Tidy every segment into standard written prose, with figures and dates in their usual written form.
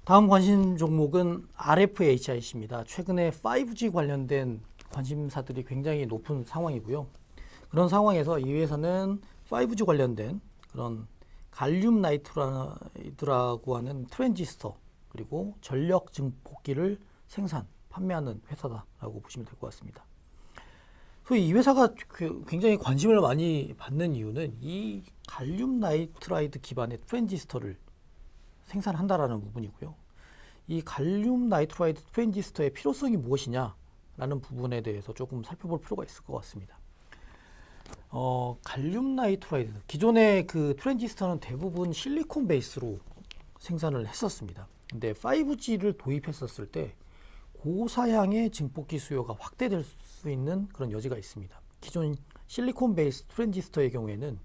다음 관심 종목은 RFHIC입니다. 최근에 5G 관련된 관심사들이 굉장히 높은 상황이고요. 그런 상황에서 이 회사는 5G 관련된 그런 갈륨 나이트라이드라고 하는 트랜지스터 그리고 전력 증폭기를 생산, 판매하는 회사다라고 보시면 될 것 같습니다. 이 회사가 굉장히 관심을 많이 받는 이유는 이 갈륨 나이트라이드 기반의 트랜지스터를 생산한다라는 부분이고요. 이 갈륨 나이트라이드 트랜지스터의 필요성이 무엇이냐라는 부분에 대해서 조금 살펴볼 필요가 있을 것 같습니다. 갈륨 나이트라이드 기존의 그 트랜지스터는 대부분 실리콘 베이스로 생산을 했었습니다. 근데 5G를 도입했었을 때 고사양의 증폭기 수요가 확대될 수 있는 그런 여지가 있습니다. 기존 실리콘 베이스 트랜지스터의 경우에는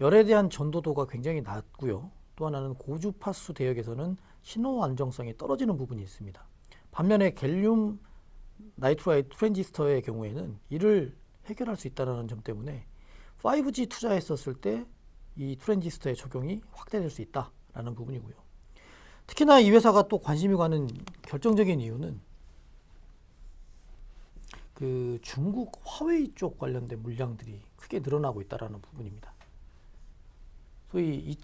열에 대한 전도도가 굉장히 낮고요. 또 하나는 고주파수 대역에서는 신호 안정성이 떨어지는 부분이 있습니다. 반면에 갤륨 나이트라이드 트랜지스터의 경우에는 이를 해결할 수 있다는 점 때문에 5G 투자했었을 때 이 트랜지스터의 적용이 확대될 수 있다라는 부분이고요. 특히나 이 회사가 또 관심이 가는 결정적인 이유는 그 중국 화웨이 쪽 관련된 물량들이 크게 늘어나고 있다는 부분입니다. 소위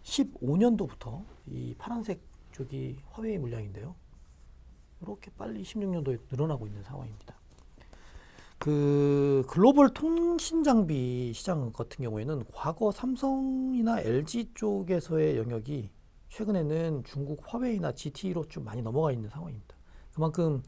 2015년도부터 이 파란색 쪽이 화웨이 물량인데요. 이렇게 빨리 16년도에 늘어나고 있는 상황입니다. 그 글로벌 통신 장비 시장 같은 경우에는 과거 삼성이나 LG 쪽에서의 영역이 최근에는 중국 화웨이나 GT로 좀 많이 넘어가 있는 상황입니다. 그만큼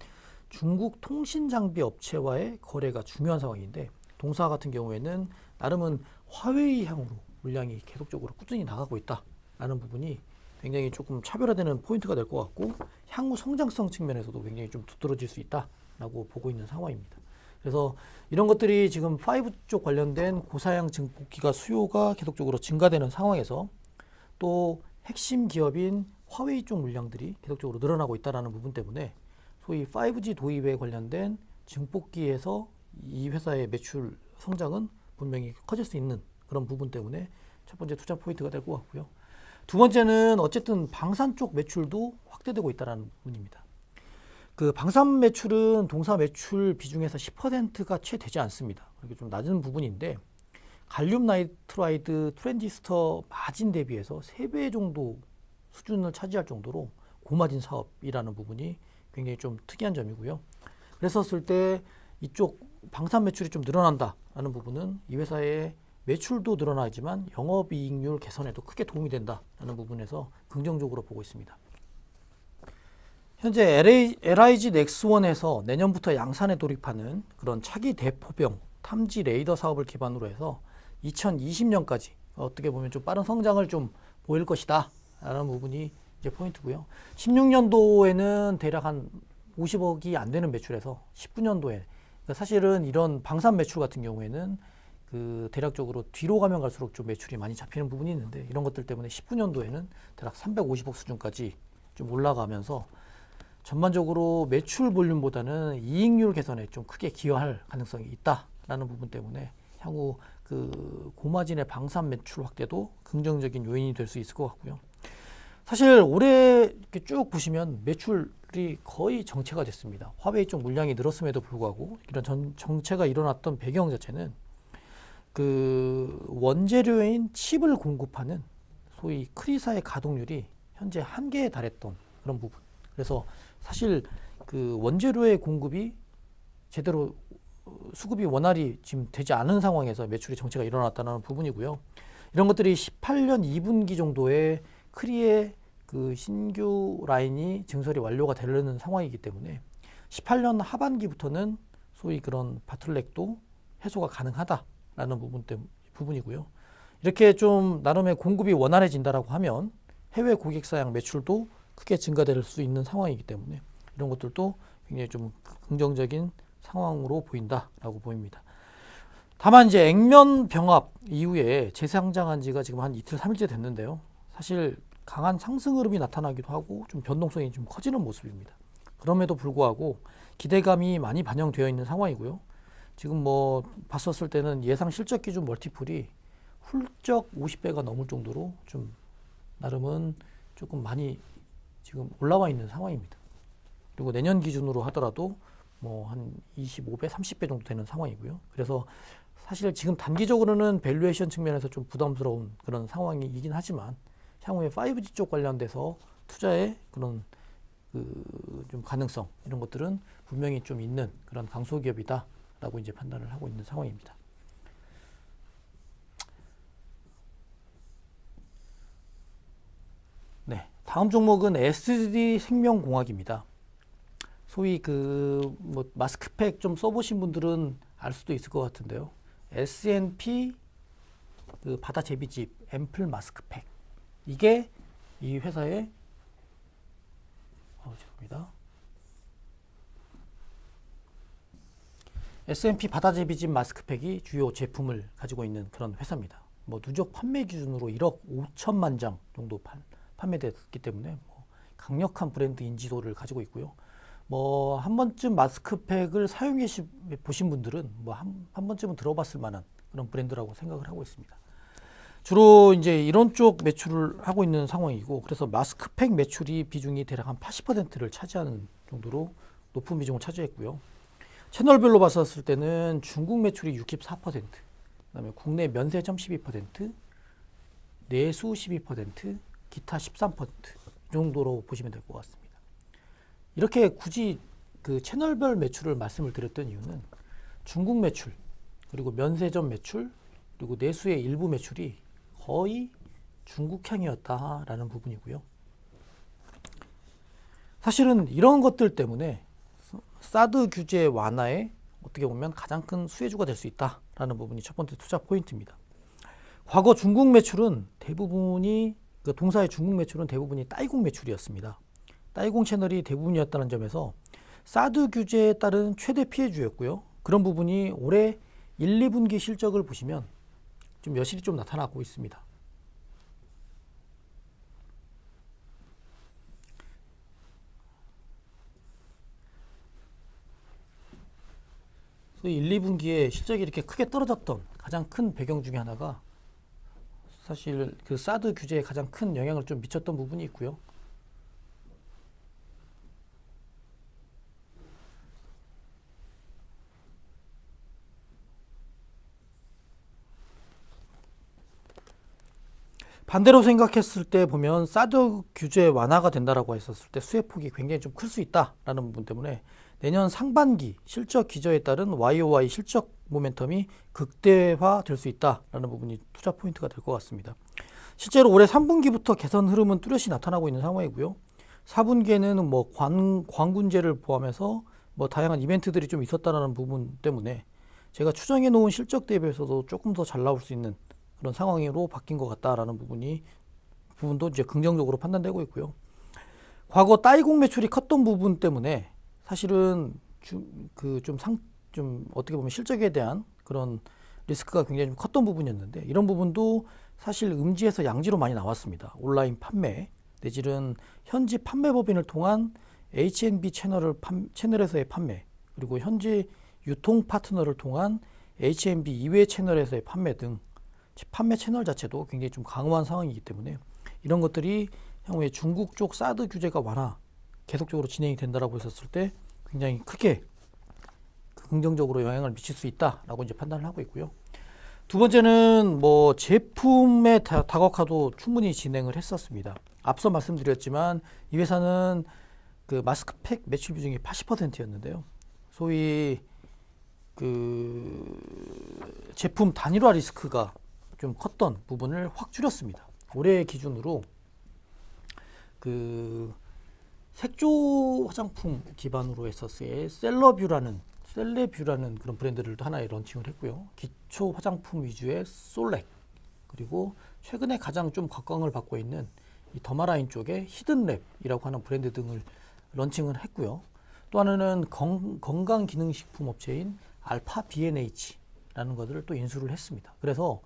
중국 통신 장비 업체와의 거래가 중요한 상황인데 동사 같은 경우에는 나름은 화웨이 향으로 물량이 계속적으로 꾸준히 나가고 있다라는 부분이 굉장히 조금 차별화되는 포인트가 될 것 같고 향후 성장성 측면에서도 굉장히 좀 두드러질 수 있다라고 보고 있는 상황입니다. 그래서 이런 것들이 지금 5 쪽 관련된 고사양 증폭기가 수요가 계속적으로 증가되는 상황에서 또 핵심 기업인 화웨이 쪽 물량들이 계속적으로 늘어나고 있다는 부분 때문에 소위 5G 도입에 관련된 증폭기에서 이 회사의 매출 성장은 분명히 커질 수 있는 그런 부분 때문에 첫 번째 투자 포인트가 될 것 같고요. 두 번째는 어쨌든 방산 쪽 매출도 확대되고 있다는 부분입니다. 그 방산 매출은 동사 매출 비중에서 10%가 채 되지 않습니다. 그렇게 좀 낮은 부분인데 갈륨 나이트라이드 트랜지스터 마진 대비해서 3배 정도 수준을 차지할 정도로 고마진 사업이라는 부분이 굉장히 좀 특이한 점이고요. 그랬었을 때 이쪽 방산 매출이 좀 늘어난다라는 부분은 이 회사의 매출도 늘어나지만 영업이익률 개선에도 크게 도움이 된다는 부분에서 긍정적으로 보고 있습니다. 현재 LIG 넥스원에서 내년부터 양산에 돌입하는 그런 차기 대포병 탐지 레이더 사업을 기반으로 해서 2020년까지 어떻게 보면 좀 빠른 성장을 좀 보일 것이다 라는 부분이 이제 포인트고요. 16년도에는 대략 한 50억이 안 되는 매출에서 19년도에 그러니까 사실은 이런 방산 매출 같은 경우에는 그 대략적으로 뒤로 가면 갈수록 좀 매출이 많이 잡히는 부분이 있는데 이런 것들 때문에 19년도에는 대략 350억 수준까지 좀 올라가면서 전반적으로 매출 볼륨보다는 이익률 개선에 좀 크게 기여할 가능성이 있다라는 부분 때문에 향후 그 고마진의 방산 매출 확대도 긍정적인 요인이 될 수 있을 것 같고요. 사실 올해 이렇게 쭉 보시면 매출이 거의 정체가 됐습니다. 화웨이 쪽 물량이 늘었음에도 불구하고 이런 정체가 일어났던 배경 자체는 그 원재료인 칩을 공급하는 소위 크리사의 가동률이 현재 한계에 달했던 그런 부분. 그래서 사실 그 원재료의 공급이 제대로 수급이 원활히 지금 되지 않은 상황에서 매출의 정체가 일어났다는 부분이고요. 이런 것들이 18년 2분기 정도에 크리의 그 신규 라인이 증설이 완료가 되려는 상황이기 때문에 18년 하반기부터는 소위 그런 바틀렉도 해소가 가능하다라는 부분이고요. 이렇게 좀 나름의 공급이 원활해진다라고 하면 해외 고객사양 매출도 크게 증가될 수 있는 상황이기 때문에 이런 것들도 굉장히 좀 긍정적인 상황으로 보인다라고 보입니다. 다만 이제 액면 병합 이후에 재상장한 지가 지금 한 이틀 3일째 됐는데요. 사실 강한 상승 흐름이 나타나기도 하고 좀 변동성이 좀 커지는 모습입니다. 그럼에도 불구하고 기대감이 많이 반영되어 있는 상황이고요. 지금 뭐 봤었을 때는 예상 실적 기준 멀티플이 훌쩍 50배가 넘을 정도로 좀 나름은 조금 많이 지금 올라와 있는 상황입니다. 그리고 내년 기준으로 하더라도 뭐 한 25배, 30배 정도 되는 상황이고요. 그래서 사실 지금 단기적으로는 밸류에이션 측면에서 좀 부담스러운 그런 상황이긴 하지만 향후에 5G 쪽 관련돼서 투자의 그런 좀 가능성 이런 것들은 분명히 좀 있는 그런 강소기업이다라고 이제 판단을 하고 있는 상황입니다. 네, 다음 종목은 SD생명공학입니다. 소위 뭐 마스크팩 좀 써보신 분들은 알 수도 있을 것 같은데요. S&P 바다 제비집 앰플 마스크팩, 이게 이 회사의 죄송합니다. S&P 바다 제비집 마스크팩이 주요 제품을 가지고 있는 그런 회사입니다. 뭐 누적 판매 기준으로 1억 5천만 장 정도 판매됐기 때문에 뭐 강력한 브랜드 인지도를 가지고 있고요. 뭐 한 번쯤 마스크팩을 사용해 보신 분들은 뭐 한 번쯤은 들어봤을 만한 그런 브랜드라고 생각을 하고 있습니다. 주로 이제 이런 쪽 매출을 하고 있는 상황이고, 그래서 마스크팩 매출이 비중이 대략 한 80%를 차지하는 정도로 높은 비중을 차지했고요. 채널별로 봤었을 때는 중국 매출이 64%, 그다음에 국내 면세점 12%, 내수 12%, 기타 13% 정도로 보시면 될 것 같습니다. 이렇게 굳이 그 채널별 매출을 말씀을 드렸던 이유는 중국 매출, 그리고 면세점 매출, 그리고 내수의 일부 매출이 거의 중국향이었다라는 부분이고요. 사실은 이런 것들 때문에 사드 규제 완화에 어떻게 보면 가장 큰 수혜주가 될 수 있다라는 부분이 첫 번째 투자 포인트입니다. 과거 중국 매출은 대부분이 동사의 중국 매출은 대부분이 따이공 매출이었습니다. 따이공 채널이 대부분이었다는 점에서 사드 규제에 따른 최대 피해주였고요. 그런 부분이 올해 1, 2분기 실적을 보시면 좀 여실히 좀 나타나고 있습니다. 그래서 1, 2분기에 실적이 이렇게 크게 떨어졌던 가장 큰 배경 중에 하나가 사실 그 사드 규제에 가장 큰 영향을 좀 미쳤던 부분이 있고요. 반대로 생각했을 때 보면 사드 규제 완화가 된다라고 했었을 때 수혜폭이 굉장히 좀 클 수 있다라는 부분 때문에 내년 상반기 실적 기저에 따른 YOY 실적 모멘텀이 극대화 될 수 있다라는 부분이 투자 포인트가 될 것 같습니다. 실제로 올해 3분기부터 개선 흐름은 뚜렷이 나타나고 있는 상황이고요. 4분기에는 뭐 광군제를 포함해서 뭐 다양한 이벤트들이 좀 있었다라는 부분 때문에 제가 추정해 놓은 실적 대비해서도 조금 더 잘 나올 수 있는 그런 상황으로 바뀐 것 같다라는 부분도 이제 긍정적으로 판단되고 있고요. 과거 따이공 매출이 컸던 부분 때문에 사실은 좀 어떻게 보면 실적에 대한 그런 리스크가 굉장히 좀 컸던 부분이었는데, 이런 부분도 사실 음지에서 양지로 많이 나왔습니다. 온라인 판매 내지는 현지 판매 법인을 통한 H&B 채널에서의 판매, 그리고 현지 유통 파트너를 통한 H&B 이외 채널에서의 판매 등 판매 채널 자체도 굉장히 좀 강화한 상황이기 때문에 이런 것들이 향후에 중국 쪽 사드 규제가 완화 계속적으로 진행이 된다라고 했었을 때 굉장히 크게 긍정적으로 영향을 미칠 수 있다라고 이제 판단을 하고 있고요. 두 번째는 뭐 제품의 다각화도 충분히 진행을 했었습니다. 앞서 말씀드렸지만 이 회사는 그 마스크팩 매출 비중이 80%였는데요. 소위 그 제품 단일화 리스크가 좀 컸던 부분을 확 줄였습니다. 올해 기준으로 그 색조 화장품 기반으로 했었을 셀레뷰라는 그런 브랜드를 하나에 런칭을 했고요. 기초 화장품 위주의 솔렉, 그리고 최근에 가장 좀 각광을 받고 있는 이 더마라인 쪽의 히든랩이라고 하는 브랜드 등을 런칭을 했고요. 또 하나는 건강기능식품 업체인 알파 B&H라는 것들을 또 인수를 했습니다. 그래서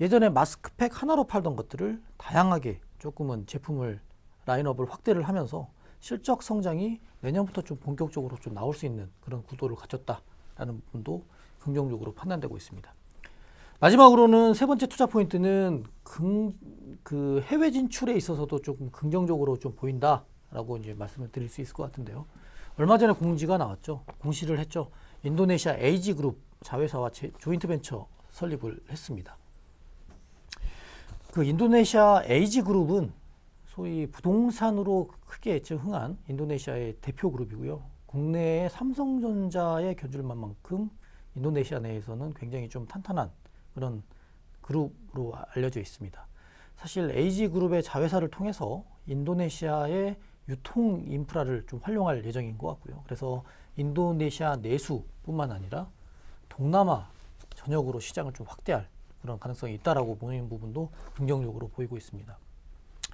예전에 마스크팩 하나로 팔던 것들을 다양하게 조금은 제품을 라인업을 확대를 하면서 실적 성장이 내년부터 좀 본격적으로 좀 나올 수 있는 그런 구도를 갖췄다라는 부분도 긍정적으로 판단되고 있습니다. 마지막으로는 세 번째 투자 포인트는 그 해외 진출에 있어서도 조금 긍정적으로 좀 보인다라는 라고 이제 말씀을 드릴 수 있을 것 같은데요. 얼마 전에 공지가 나왔죠. 공시를 했죠. 인도네시아 에이지 그룹 자회사와 조인트 벤처 설립을 했습니다. 그 인도네시아 에이지 그룹은 소위 부동산으로 크게 흥한 인도네시아의 대표 그룹이고요. 국내의 삼성전자에 견줄만 만큼 인도네시아 내에서는 굉장히 좀 탄탄한 그런 그룹으로 알려져 있습니다. 사실 에이지 그룹의 자회사를 통해서 인도네시아의 유통 인프라를 좀 활용할 예정인 것 같고요. 그래서 인도네시아 내수뿐만 아니라 동남아 전역으로 시장을 좀 확대할 그런 가능성이 있다라고 보이는 부분도 긍정적으로 보이고 있습니다.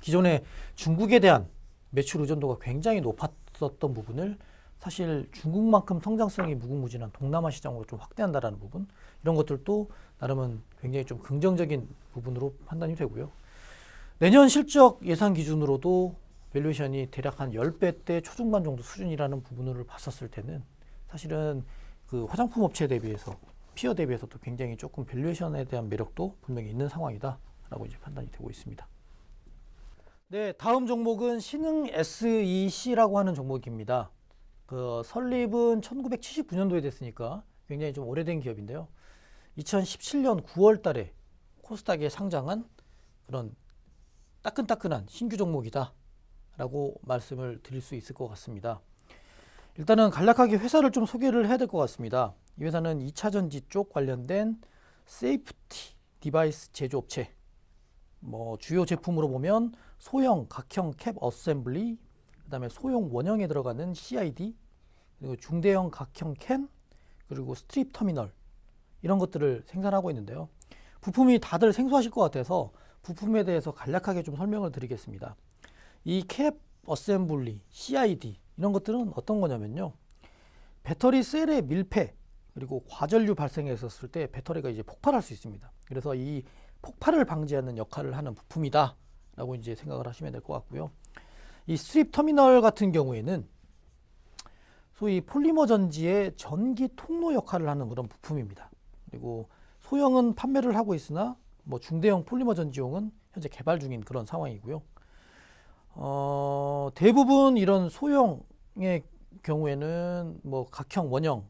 기존에 중국에 대한 매출 의존도가 굉장히 높았었던 부분을 사실 중국만큼 성장성이 무궁무진한 동남아 시장으로 좀 확대한다라는 부분, 이런 것들도 나름은 굉장히 좀 긍정적인 부분으로 판단이 되고요. 내년 실적 예상 기준으로도 밸류에이션이 대략 한 10배대 초중반 정도 수준이라는 부분을 봤었을 때는 사실은 그 화장품 업체 대비해서 피어 대비해서도 굉장히 조금 밸류에이션에 대한 매력도 분명히 있는 상황이다라고 이제 판단이 되고 있습니다. 네, 다음 종목은 신흥 SEC라고 하는 종목입니다. 그 설립은 1979년도에 됐으니까 굉장히 좀 오래된 기업인데요. 2017년 9월 달에 코스닥에 상장한 그런 따끈따끈한 신규 종목이다 라고 말씀을 드릴 수 있을 것 같습니다. 일단은 간략하게 회사를 좀 소개를 해야 될 것 같습니다. 이 회사는 2차 전지 쪽 관련된 세이프티 디바이스 제조업체, 주요 제품으로 보면 소형 각형 캡 어셈블리, 그 다음에 소형 원형에 들어가는 CID, 그리고 중대형 각형 캔, 그리고 스트립 터미널, 이런 것들을 생산하고 있는데요. 부품이 다들 생소하실 것 같아서 부품에 대해서 간략하게 좀 설명을 드리겠습니다. 이 캡 어셈블리, CID 이런 것들은 어떤 거냐면요. 배터리 셀의 밀폐 그리고 과전류 발생했었을 때 배터리가 이제 폭발할 수 있습니다. 그래서 이 폭발을 방지하는 역할을 하는 부품이다 라고 이제 생각을 하시면 될 것 같고요. 이 스트립 터미널 같은 경우에는 소위 폴리머 전지의 전기 통로 역할을 하는 그런 부품입니다. 그리고 소형은 판매를 하고 있으나 중대형 폴리머 전지용은 현재 개발 중인 그런 상황이고요. 대부분 이런 소형의 경우에는 각형, 원형,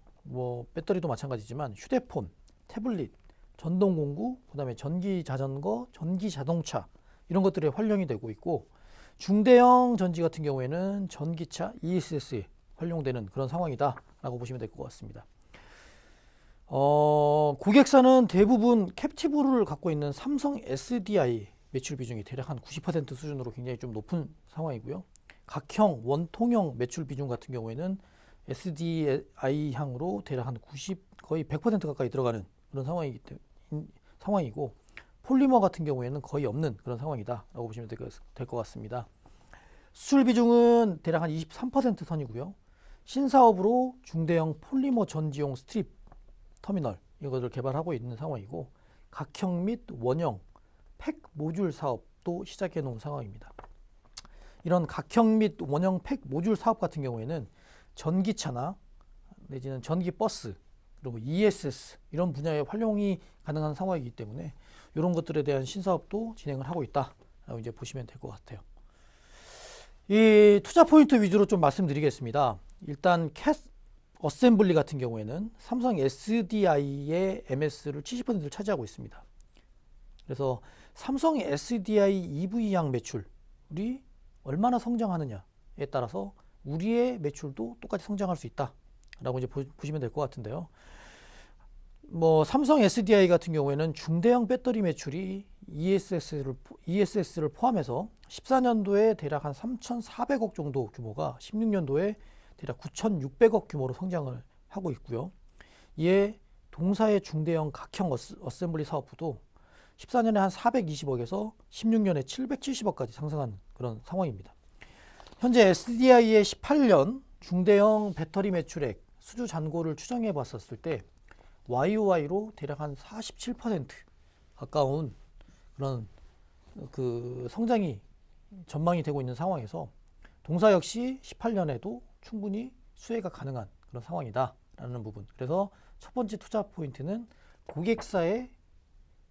배터리도 마찬가지지만 휴대폰, 태블릿, 전동공구, 그 다음에 전기 자전거, 전기 자동차 이런 것들에 활용이 되고 있고, 중대형 전지 같은 경우에는 전기차, ESS에 활용되는 그런 상황이다 라고 보시면 될 것 같습니다. 고객사는 대부분 캡티브를 갖고 있는 삼성 SDI 매출 비중이 대략 한 90% 수준으로 굉장히 좀 높은 상황이고요. 각형, 원통형 매출 비중 같은 경우에는 SDI향으로 대략 한 90, 거의 100% 가까이 들어가는 그런 상황이고, 폴리머 같은 경우에는 거의 없는 그런 상황이다 라고 보시면 될 것 같습니다. 수출 비중은 대략 한 23% 선이고요. 신사업으로 중대형 폴리머 전지용 스트립 터미널 이것을 개발하고 있는 상황이고, 각형 및 원형 팩 모듈 사업도 시작해 놓은 상황입니다. 이런 각형 및 원형 팩 모듈 사업 같은 경우에는 전기차나 내지는 전기 버스, 그리고 ESS 이런 분야에 활용이 가능한 상황이기 때문에 이런 것들에 대한 신사업도 진행을 하고 있다라고 이제 보시면 될 것 같아요. 이 투자 포인트 위주로 좀 말씀드리겠습니다. 일단 캣 어셈블리 같은 경우에는 삼성 SDI의 MS를 70%를 차지하고 있습니다. 그래서 삼성 SDI EV향 매출이 얼마나 성장하느냐에 따라서 우리의 매출도 똑같이 성장할 수 있다라고 이제 보시면 될 것 같은데요. 삼성 SDI 같은 경우에는 중대형 배터리 매출이 ESS를 포함해서 14년도에 대략 한 3,400억 정도 규모가 16년도에 대략 9,600억 규모로 성장을 하고 있고요. 이에 동사의 중대형 각형 어셈블리 사업부도 14년에 한 420억에서 16년에 770억까지 상승한 그런 상황입니다. 현재 SDI의 18년 중대형 배터리 매출액 수주 잔고를 추정해 봤었을 때 YOY로 대략 한 47% 가까운 그런 그 성장이 전망이 되고 있는 상황에서 동사 역시 18년에도 충분히 수혜가 가능한 그런 상황이다라는 부분. 그래서 첫 번째 투자 포인트는 고객사의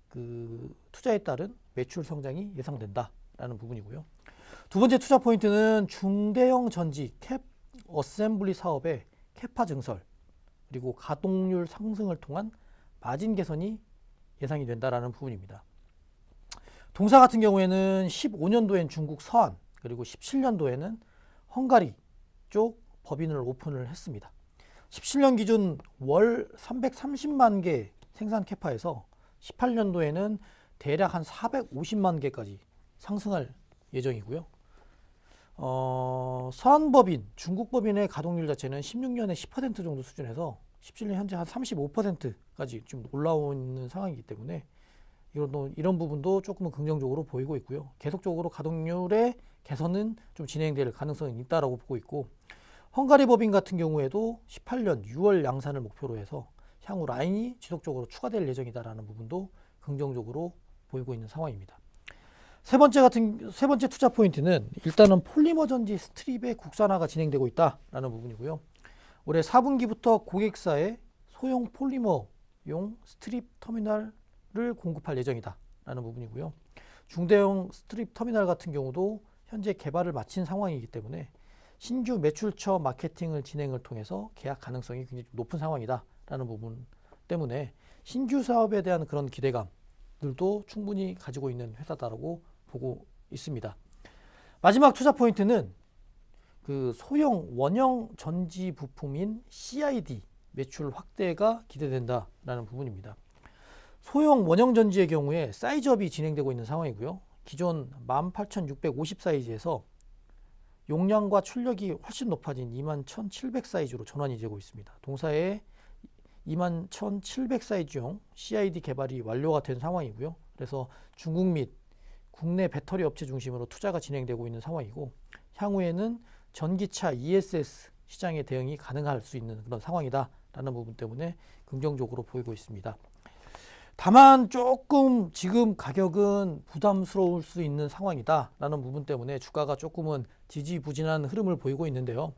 그 투자에 따른 매출 성장이 예상된다라는 부분이고요. 두 번째 투자 포인트는 중대형 전지 캡 어셈블리 사업의 캐파 증설 그리고 가동률 상승을 통한 마진 개선이 예상이 된다라는 부분입니다. 동사 같은 경우에는 15년도엔 중국 서안 그리고 17년도에는 헝가리 쪽 법인을 오픈을 했습니다. 17년 기준 월 330만 개 생산 캐파에서 18년도에는 대략 한 450만 개까지 상승할 예정이고요. 서한 법인, 중국 법인의 가동률 자체는 16년에 10% 정도 수준에서 17년 현재 한 35%까지 좀 올라오는 상황이기 때문에 이런 부분도 조금은 긍정적으로 보이고 있고요. 계속적으로 가동률의 개선은 좀 진행될 가능성이 있다라고 보고 있고, 헝가리 법인 같은 경우에도 18년 6월 양산을 목표로 해서 향후 라인이 지속적으로 추가될 예정이다라는 부분도 긍정적으로 보이고 있는 상황입니다. 세 번째 투자 포인트는 일단은 폴리머 전지 스트립의 국산화가 진행되고 있다라는 부분이고요. 올해 4분기부터 고객사에 소형 폴리머용 스트립 터미널을 공급할 예정이다라는 부분이고요. 중대형 스트립 터미널 같은 경우도 현재 개발을 마친 상황이기 때문에 신규 매출처 마케팅을 진행을 통해서 계약 가능성이 굉장히 높은 상황이다라는 부분 때문에 신규 사업에 대한 그런 기대감들도 충분히 가지고 있는 회사다라고 보고 있습니다. 마지막 투자 포인트는 그 소형 원형 전지 부품인 CID 매출 확대가 기대된다라는 부분입니다. 소형 원형 전지의 경우에 사이즈업이 진행되고 있는 상황이고요. 기존 18650 사이즈에서 용량과 출력이 훨씬 높아진 21700 사이즈로 전환이 되고 있습니다. 동사의 21700 사이즈용 CID 개발이 완료가 된 상황이고요. 그래서 중국 및 국내 배터리 업체 중심으로 투자가 진행되고 있는 상황이고, 향후에는 전기차 ESS 시장에 대응이 가능할 수 있는 그런 상황이다라는 부분 때문에 긍정적으로 보이고 있습니다. 다만 조금 지금 가격은 부담스러울 수 있는 상황이다라는 부분 때문에 주가가 조금은 지지부진한 흐름을 보이고 있는데요.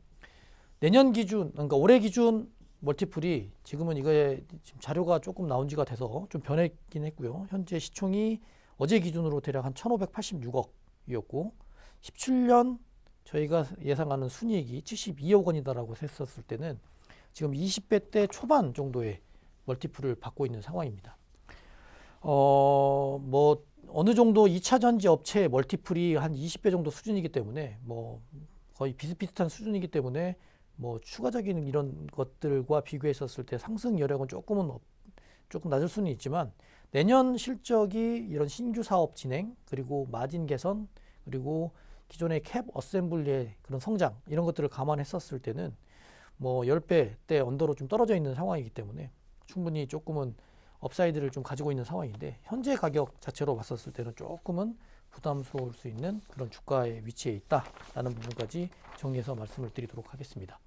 내년 기준, 그러니까 올해 기준 멀티플이 지금은 이거에 지금 자료가 조금 나온 지가 돼서 좀 변했긴 했고요. 현재 시총이 어제 기준으로 대략 한 1586억이었고 17년 저희가 예상하는 순이익이 72억 원이다라고 했었을 때는 지금 20배대 초반 정도의 멀티플을 받고 있는 상황입니다. 뭐 어느 정도 2차 전지 업체의 멀티플이 한 20배 정도 수준이기 때문에 뭐 거의 비슷비슷한 수준이기 때문에 뭐 추가적인 이런 것들과 비교했었을 때 상승 여력은 조금 낮을 수는 있지만, 내년 실적이 이런 신규 사업 진행 그리고 마진 개선 그리고 기존의 캡 어셈블리의 그런 성장 이런 것들을 감안했었을 때는 뭐 10배대 언더로 좀 떨어져 있는 상황이기 때문에 충분히 조금은 업사이드를 좀 가지고 있는 상황인데, 현재 가격 자체로 봤었을 때는 조금은 부담스러울 수 있는 그런 주가의 위치에 있다라는 부분까지 정리해서 말씀을 드리도록 하겠습니다.